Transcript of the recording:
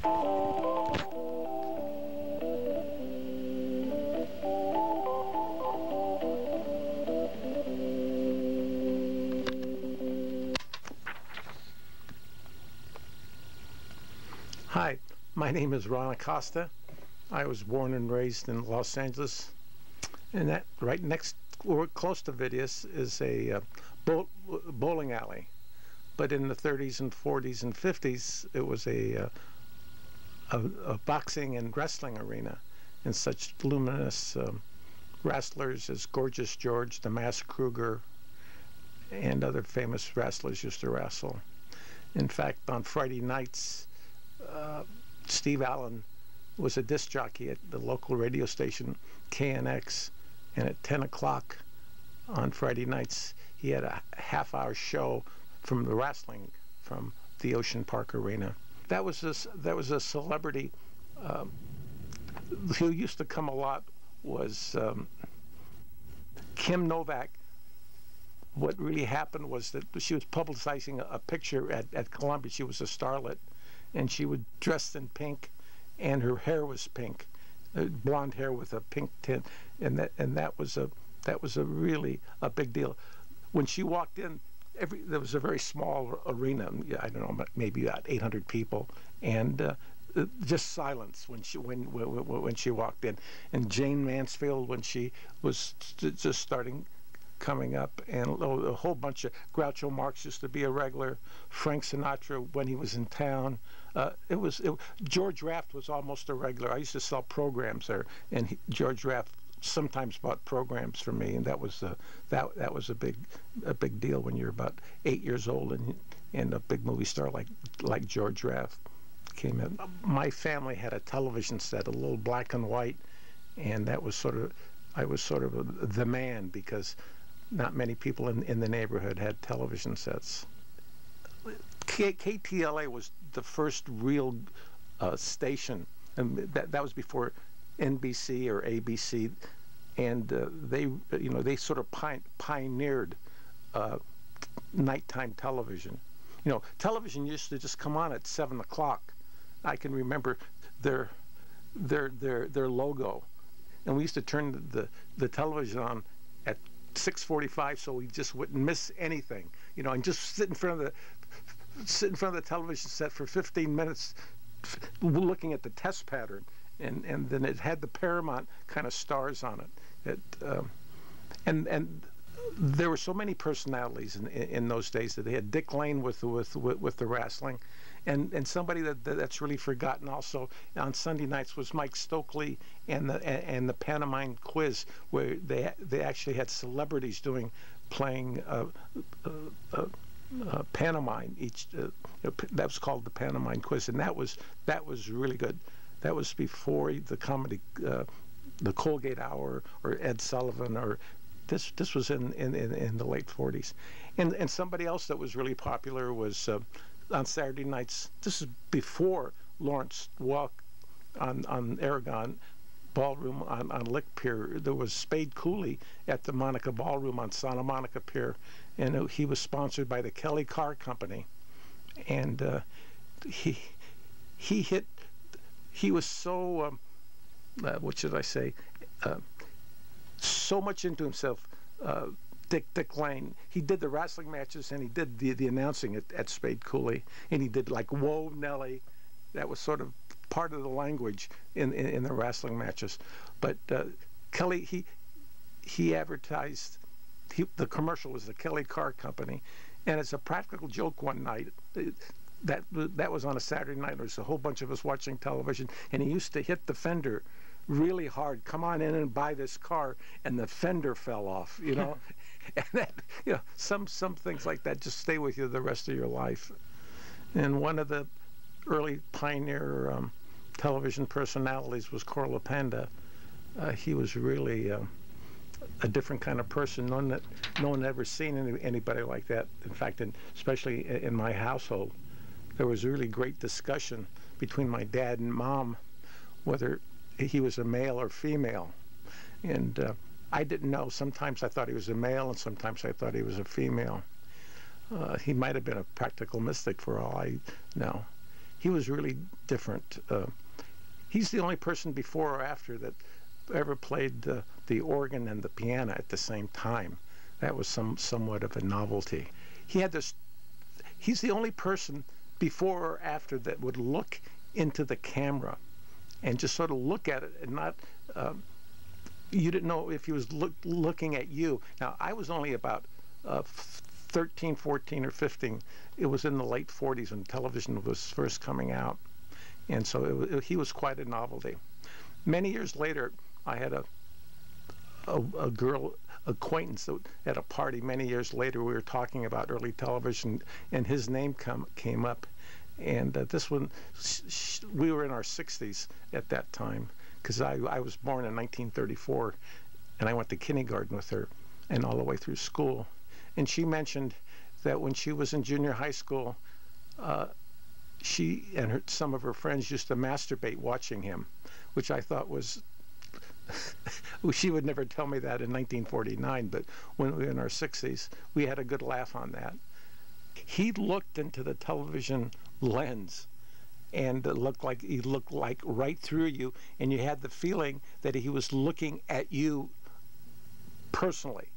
Hi, my name is Ron Acosta. I was born and raised in Los Angeles, and that right next or close to Vidius is a bowling alley. But in the 30s and 40s and 50s, it was a boxing and wrestling arena, and such luminous wrestlers as Gorgeous George, the Mask Kruger, and other famous wrestlers used to wrestle. In fact, on Friday nights, Steve Allen was a disc jockey at the local radio station KNX, and at 10 o'clock on Friday nights he had a half-hour show from the wrestling from the Ocean Park Arena. That was a celebrity who used to come a lot was Kim Novak. What really happened was that she was publicizing a picture at Columbia. She was a starlet, and she was dressed in pink, and her hair was pink, blonde hair with a pink tint, and that was a really a big deal. When she walked in, there was a very small arena. I don't know, maybe about 800 people, and just silence when she walked in. And Jane Mansfield, when she was just coming up, and a whole bunch of Groucho Marx used to be a regular. Frank Sinatra when he was in town. George Raft was almost a regular. I used to sell programs there, and George Raft sometimes bought programs for me, and that was a big deal when you're about 8 years old and a big movie star like George Raft came in. My family had a television set, a little black and white, and that was I was sort of the man, because not many people in the neighborhood had television sets. KTLA was the first real station, and that was before NBC or ABC, and they sort of pioneered nighttime television. Television used to just come on at 7 o'clock. I can remember their logo, and we used to turn the television on at 6:45, so we just wouldn't miss anything, and just sit in front of the television set for 15 minutes, looking at the test pattern, and then it had the Paramount kind of stars on it. And there were so many personalities in those days that they had Dick Lane with the wrestling, and somebody that's really forgotten also on Sunday nights was Mike Stokely and the Pantomime Quiz, where they actually had celebrities playing pantomime. That was called the Pantomime Quiz, and that was really good. That was before the comedy, the Colgate Hour or Ed Sullivan, or this was in the late 40s. And somebody else that was really popular was on Saturday nights. This is before Lawrence Welk on Aragon Ballroom on Lick Pier. There was Spade Cooley at the Monica Ballroom on Santa Monica Pier, and he was sponsored by the Kelly Car Company. And he was so what should I say, so much into himself. Dick Lane, he did the wrestling matches, and he did the announcing at Spade Cooley, and he did like "Whoa, Nelly." That was sort of part of the language in the wrestling matches. But Kelly, he advertised. The commercial was the Kelly Car Company, and it's a practical joke one night. That was on a Saturday night. There was a whole bunch of us watching television, and he used to hit the fender really hard. Come on in and buy this car, and the fender fell off. And that, some things like that just stay with you the rest of your life. And one of the early pioneer television personalities was Corlo Panda. He was really a different kind of person. No one had ever seen anybody like that. In fact, especially in my household, there was really great discussion between my dad and mom whether he was a male or female. And I didn't know. Sometimes I thought he was a male, and sometimes I thought he was a female. He might have been a practical mystic for all I know. he was really different. He's the only person before or after that ever played the organ and the piano at the same time. That was somewhat of a novelty. He's the only person before or after that would look into the camera and just sort of look at it and not, you didn't know if he was looking at you. Now, I was only about 13, 14, or 15. It was in the late 40s when television was first coming out. And so he was quite a novelty. Many years later, I had a girl acquaintance at a party. Many years later, we were talking about early television, and his name came up. And this one, we were in our 60s at that time, because I was born in 1934, and I went to kindergarten with her and all the way through school. And she mentioned that when she was in junior high school, she and some of her friends used to masturbate watching him, which I thought was, she would never tell me that in 1949, but when we were in our 60s, we had a good laugh on that. He looked into the television lens, and he looked like right through you, and you had the feeling that he was looking at you personally.